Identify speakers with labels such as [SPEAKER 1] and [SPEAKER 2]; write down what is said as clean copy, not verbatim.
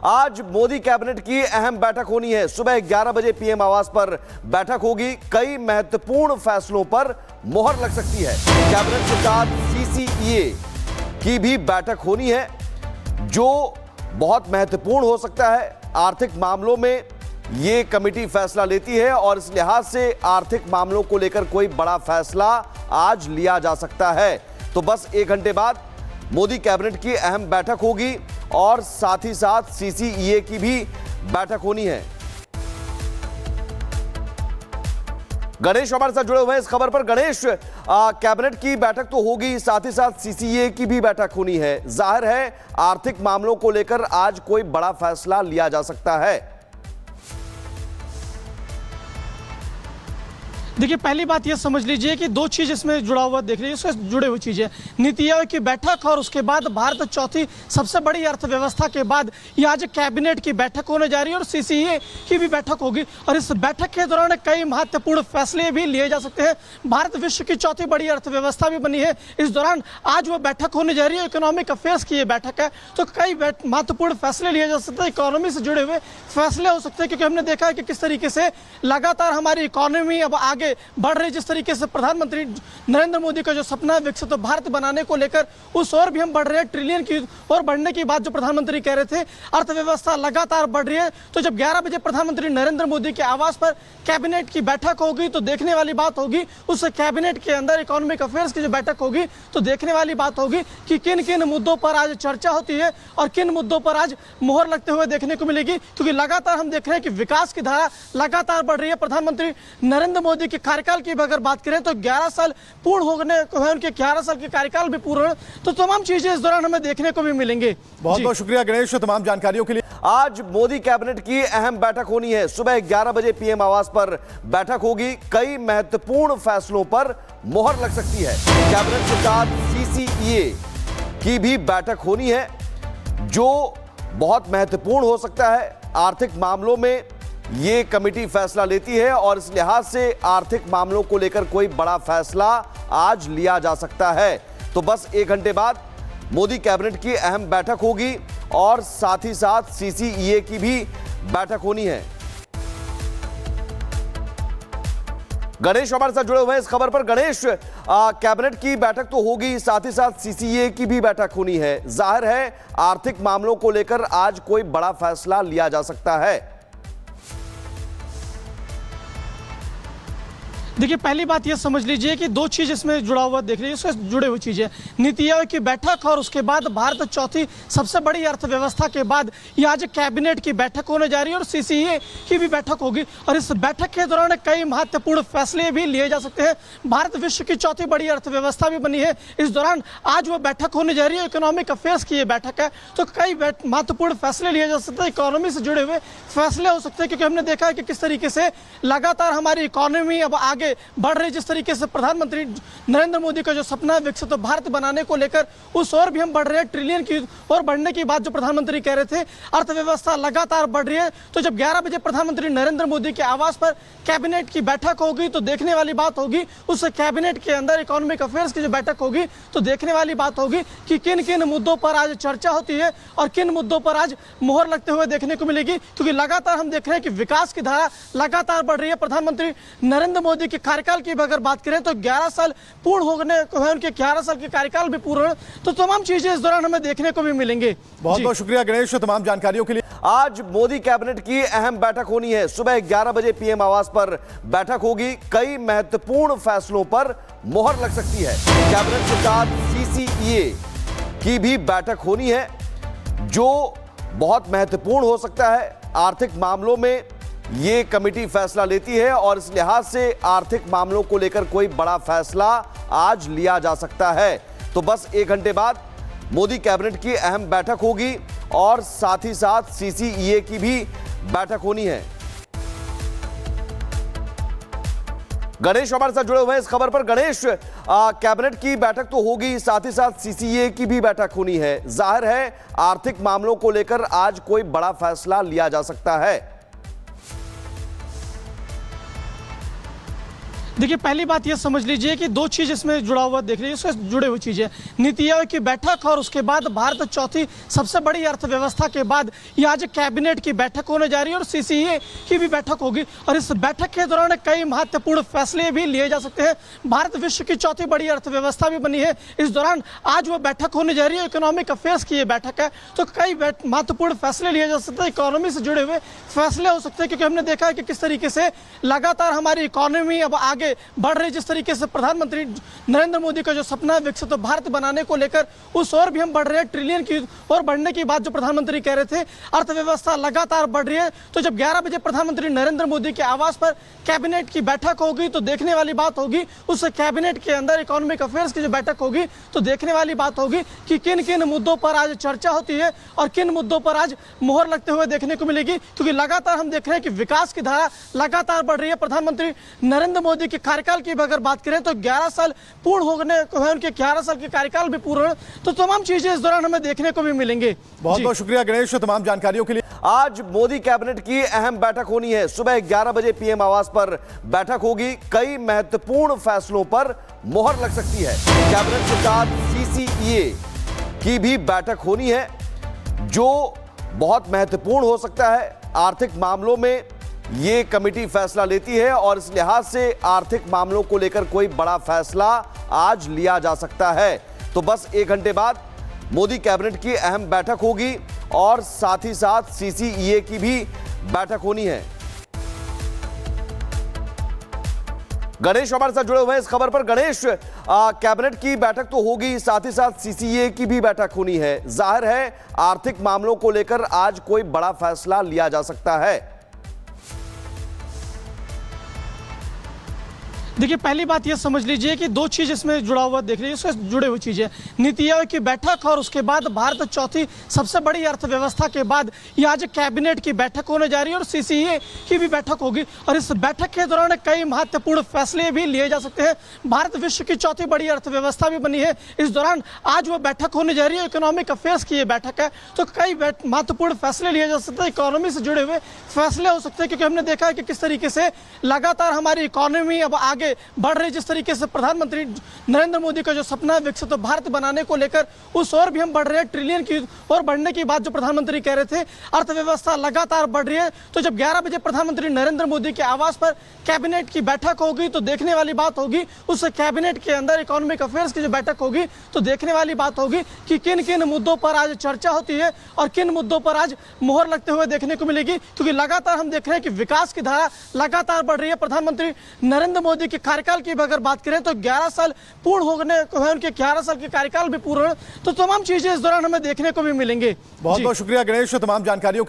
[SPEAKER 1] आज मोदी कैबिनेट की अहम बैठक होनी है। सुबह 11 बजे पीएम आवास पर बैठक होगी। कई महत्वपूर्ण फैसलों पर मोहर लग सकती है। कैबिनेट के साथ सीसीईए की भी बैठक होनी है, जो बहुत महत्वपूर्ण हो सकता है। आर्थिक मामलों में ये कमेटी फैसला लेती है और इस लिहाज से आर्थिक मामलों को लेकर कोई बड़ा फैसला आज लिया जा सकता है। तो बस 1 घंटे बाद मोदी कैबिनेट की अहम बैठक होगी और साथ ही साथ सीसीईए की भी बैठक होनी है। गणेश हमारे साथ जुड़े हुए हैं इस खबर पर। गणेश, कैबिनेट की बैठक तो होगी, साथ ही साथ सीसीईए की भी बैठक होनी है। जाहिर है आर्थिक मामलों को लेकर आज कोई बड़ा फैसला लिया जा सकता है।
[SPEAKER 2] देखिए, पहली बात यह समझ लीजिए कि दो चीज़ इसमें जुड़ा हुआ देख लीजिए, इससे जुड़े हुई चीज़ें, नीति आयोग की बैठक और उसके बाद भारत चौथी सबसे बड़ी अर्थव्यवस्था के बाद ये आज कैबिनेट की बैठक होने जा रही है और सीसीईए की भी बैठक होगी। और इस बैठक के दौरान कई महत्वपूर्ण फैसले भी लिए जा सकते हैं। भारत विश्व की चौथी बड़ी अर्थव्यवस्था भी बनी है। इस दौरान आज वो बैठक होने जा रही है, इकोनॉमिक अफेयर्स की ये बैठक है, तो कई महत्वपूर्ण फैसले लिए जा सकते हैं। इकोनॉमी से जुड़े हुए फैसले हो सकते हैं, क्योंकि हमने देखा है कि किस तरीके से लगातार हमारी इकोनॉमी अब आगे बढ़ रही। जिस तरीके से प्रधानमंत्री नरेंद्र मोदी का जो सपना है विकसित भारत बनाने को लेकर, उस ओर भी हम बढ़ रहे हैं। ट्रिलियन की ओर बढ़ने की बात जो प्रधानमंत्री कह रहे थे, अर्थव्यवस्था लगातार बढ़ रही है। तो जब 11 बजे प्रधानमंत्री नरेंद्र मोदी के आवास पर कैबिनेट की बैठक होगी तो देखने वाली बात होगी, उस कैबिनेट के अंदर इकोनॉमिक अफेयर्स की जो बैठक होगी तो देखने वाली बात होगी कि किन किन मुद्दों पर आज चर्चा होती है और किन मुद्दों पर आज मोहर लगते हुए देखने को मिलेगी। क्योंकि लगातार हम देख रहे हैं कि विकास की धारा लगातार बढ़ रही है। प्रधानमंत्री नरेंद्र मोदी के कार्यकाल की अगर बात करें तो 11 साल पूर्ण होने को है, उनके 11 साल के कार्यकाल भी पूर्ण, तो तमाम चीजें इस दौरान हमें देखने को भी मिलेंगे।
[SPEAKER 3] बहुत बहुत शुक्रिया गणेश तमाम जानकारियों के लिए।
[SPEAKER 1] आज मोदी कैबिनेट की अहम बैठक होनी है। सुबह 11 बजे पीएम आवास पर बैठक होगी। कई महत्वपूर्ण फैसलों पर मोहर लग सकती है। कैबिनेट के साथ सीसीईए की भी बैठक होनी है, जो बहुत महत्वपूर्ण हो सकता है। आर्थिक मामलों में ये कमेटी फैसला लेती है और इस लिहाज से आर्थिक मामलों को लेकर कोई बड़ा फैसला आज लिया जा सकता है। तो बस 1 घंटे बाद मोदी कैबिनेट की अहम बैठक होगी और साथ ही साथ सीसीईए की भी बैठक होनी है। गणेश हमारे साथ जुड़े हुए हैं इस खबर पर। गणेश, कैबिनेट की बैठक तो होगी, साथ ही साथ सीसीईए की भी बैठक होनी है। जाहिर है आर्थिक मामलों को लेकर आज कोई बड़ा फैसला लिया जा सकता है।
[SPEAKER 2] देखिए, पहली बात यह समझ लीजिए कि दो चीज़ इसमें जुड़ा हुआ देख लीजिए, इससे जुड़े हुई चीज़ें, नीति आयोग की बैठक और उसके बाद भारत चौथी सबसे बड़ी अर्थव्यवस्था के बाद ये आज कैबिनेट की बैठक होने जा रही है और सीसीईए की भी बैठक होगी। और इस बैठक के दौरान कई महत्वपूर्ण फैसले भी लिए जा सकते हैं। भारत विश्व की चौथी बड़ी अर्थव्यवस्था भी बनी है। इस दौरान आज वो बैठक होने जा रही है, इकोनॉमिक अफेयर्स की ये बैठक है, तो कई महत्वपूर्ण फैसले लिए जा सकते हैं। इकोनॉमी से जुड़े हुए फैसले हो सकते हैं, क्योंकि हमने देखा है कि किस तरीके से लगातार हमारी इकोनॉमी अब आगे बढ़ रही। जिस तरीके से प्रधानमंत्री नरेंद्र मोदी का जो सपना है विकसित भारत बनाने को लेकर, उस ओर भी हम बढ़ रहे हैं। ट्रिलियन की ओर बढ़ने की बात जो प्रधानमंत्री कह रहे थे, अर्थव्यवस्था लगातार बढ़ रही है। तो जब 11 बजे प्रधानमंत्री नरेंद्र मोदी के आवास पर कैबिनेट की बैठक होगी तो देखने वाली बात होगी, उस कैबिनेट के अंदर इकोनॉमिक अफेयर्स की जो बैठक होगी तो देखने वाली बात होगी कि किन किन मुद्दों पर आज चर्चा होती है और किन मुद्दों पर आज मोहर लगते हुए देखने को मिलेगी। क्योंकि लगातार हम देख रहे हैं कि विकास की धारा लगातार बढ़ रही है। प्रधानमंत्री नरेंद्र मोदी के कार्यकाल की अगर बात करें तो 11 साल पूर्ण होने को है, उनके 11 साल के कार्यकाल भी पूर्ण, तो तमाम चीजें इस दौरान हमें देखने को भी मिलेंगे।
[SPEAKER 3] बहुत बहुत शुक्रिया गणेश तमाम जानकारियों के लिए।
[SPEAKER 1] आज मोदी कैबिनेट की अहम बैठक होनी है। सुबह 11 बजे पीएम आवास पर बैठक होगी। कई महत्वपूर्ण फैसलों पर मोहर लग सकती है। कैबिनेट के साथ सीसीईए की भी बैठक होनी है, जो बहुत महत्वपूर्ण हो सकता है। आर्थिक मामलों में ये कमेटी फैसला लेती है और इस लिहाज से आर्थिक मामलों को लेकर कोई बड़ा फैसला आज लिया जा सकता है। तो बस 1 घंटे बाद मोदी कैबिनेट की अहम बैठक होगी और साथ ही साथ सीसीईए की भी बैठक होनी है। गणेश हमारे साथ जुड़े हुए हैं इस खबर पर। गणेश, कैबिनेट की बैठक तो होगी, साथ ही साथ सीसीईए की भी बैठक होनी है। जाहिर है आर्थिक मामलों को लेकर आज कोई बड़ा फैसला लिया जा सकता है।
[SPEAKER 2] देखिए, पहली बात ये समझ लीजिए कि दो चीज इसमें जुड़ा हुआ देख लीजिए, इससे जुड़े हुई चीजें, नीति आयोग की बैठक और उसके बाद भारत चौथी सबसे बड़ी अर्थव्यवस्था के बाद ये आज कैबिनेट की बैठक होने जा रही है और सीसीईए की भी बैठक होगी। और इस बैठक के दौरान कई महत्वपूर्ण फैसले भी लिए जा सकते हैं। भारत विश्व की चौथी बड़ी अर्थव्यवस्था भी बनी है। इस दौरान आज वो बैठक होने जा रही है, इकोनॉमिक अफेयर्स की ये बैठक है, तो कई महत्वपूर्ण फैसले लिए जा सकते हैं, इकोनॉमी से जुड़े हुए फैसले हो सकते हैं। क्योंकि हमने देखा है कि किस तरीके से लगातार हमारी इकोनॉमी अब आगे बढ़ रही, जिस तरीके से प्रधानमंत्री नरेंद्र मोदी का जो सपना है विकसित भारत बनाने को लेकर, उस ओर भी हम बढ़ रहे हैं। ट्रिलियन की ओर बढ़ने की बात जो प्रधानमंत्री कह रहे थे, अर्थव्यवस्था लगातार बढ़ रही है। तो जब 11 बजे प्रधानमंत्री नरेंद्र मोदी के आवास पर कैबिनेट की बैठक होगी तो देखने वाली बात होगी, उस कैबिनेट के अंदर इकोनॉमिक अफेयर्स की जो बैठक होगी तो देखने वाली बात होगी कि किन किन मुद्दों पर आज चर्चा होती है और किन मुद्दों पर आज मोहर लगते हुए देखने को मिलेगी। क्योंकि लगातार हम देख रहे हैं कि विकास की धारा लगातार बढ़ रही है। प्रधानमंत्री नरेंद्र मोदी के कार्यकाल की अगर बात करें तो 11 साल पूर्ण होने को है, उनके 11 साल के कार्यकाल भी पूर्ण, तो तमाम चीजें इस दौरान हमें देखने को भी मिलेंगे।
[SPEAKER 3] बहुत बहुत शुक्रिया गणेश तमाम जानकारियों के लिए।
[SPEAKER 1] आज मोदी कैबिनेट की अहम बैठक होनी है। सुबह 11 बजे पीएम आवास पर बैठक होगी। कई महत्वपूर्ण फैसलों पर मोहर लग सकती है। कैबिनेट के साथ सीसीईए की भी बैठक होनी है, जो बहुत महत्वपूर्ण हो सकता है। आर्थिक मामलों में ये कमेटी फैसला लेती है और इस लिहाज से आर्थिक मामलों को लेकर कोई बड़ा फैसला आज लिया जा सकता है। तो बस 1 घंटे बाद मोदी कैबिनेट की अहम बैठक होगी और साथ ही साथ सीसीईए की भी बैठक होनी है। गणेश हमारे साथ जुड़े हुए हैं इस खबर पर। गणेश, कैबिनेट की बैठक तो होगी, साथ ही साथ सीसीईए की भी बैठक होनी है। जाहिर है आर्थिक मामलों को लेकर आज कोई बड़ा फैसला लिया जा सकता है।
[SPEAKER 2] देखिए, पहली बात ये समझ लीजिए कि दो चीज इसमें जुड़ा हुआ देख लीजिए, इससे जुड़े हुई चीजें, नीति आयोग की बैठक और उसके बाद भारत चौथी सबसे बड़ी अर्थव्यवस्था के बाद ये आज कैबिनेट की बैठक होने जा रही है और सीसीईए की भी बैठक होगी। और इस बैठक के दौरान कई महत्वपूर्ण फैसले भी लिए जा सकते हैं। भारत विश्व की चौथी बड़ी अर्थव्यवस्था भी बनी है। इस दौरान आज वो बैठक होने जा रही है, इकोनॉमिक अफेयर्स की ये बैठक है, तो कई महत्वपूर्ण फैसले लिए जा सकते हैं, इकोनॉमी से जुड़े हुए फैसले हो सकते हैं। क्योंकि हमने देखा है कि किस तरीके से लगातार हमारी इकोनॉमी अब आगे बढ़ रही, जिस तरीके से प्रधानमंत्री नरेंद्र मोदी का जो सपना है विकसित भारत बनाने को लेकर, उस ओर भी हम बढ़ रहे हैं। ट्रिलियन की ओर बढ़ने की बात जो प्रधानमंत्री कह रहे थे, अर्थव्यवस्था लगातार बढ़ रही है। तो जब 11 बजे प्रधानमंत्री नरेंद्र मोदी के आवास पर कैबिनेट की बैठक होगी तो देखने वाली बात होगी, उस कैबिनेट के अंदर इकोनॉमिक अफेयर्स की जो बैठक होगी तो देखने वाली बात होगी कि किन किन मुद्दों पर आज चर्चा होती है और किन मुद्दों पर आज मोहर लगते हुए देखने को मिलेगी। क्योंकि लगातार हम देख रहे हैं कि विकास की धारा लगातार बढ़ रही है। प्रधानमंत्री नरेंद्र मोदी के कार्यकाल की अगर बात करें तो 11 साल पूर्ण होने को है, उनके 11 साल के कार्यकाल भी पूर्ण, तो तमाम चीजें इस दौरान हमें देखने को भी मिलेंगे।
[SPEAKER 3] बहुत बहुत शुक्रिया गणेश तमाम जानकारियों के लिए।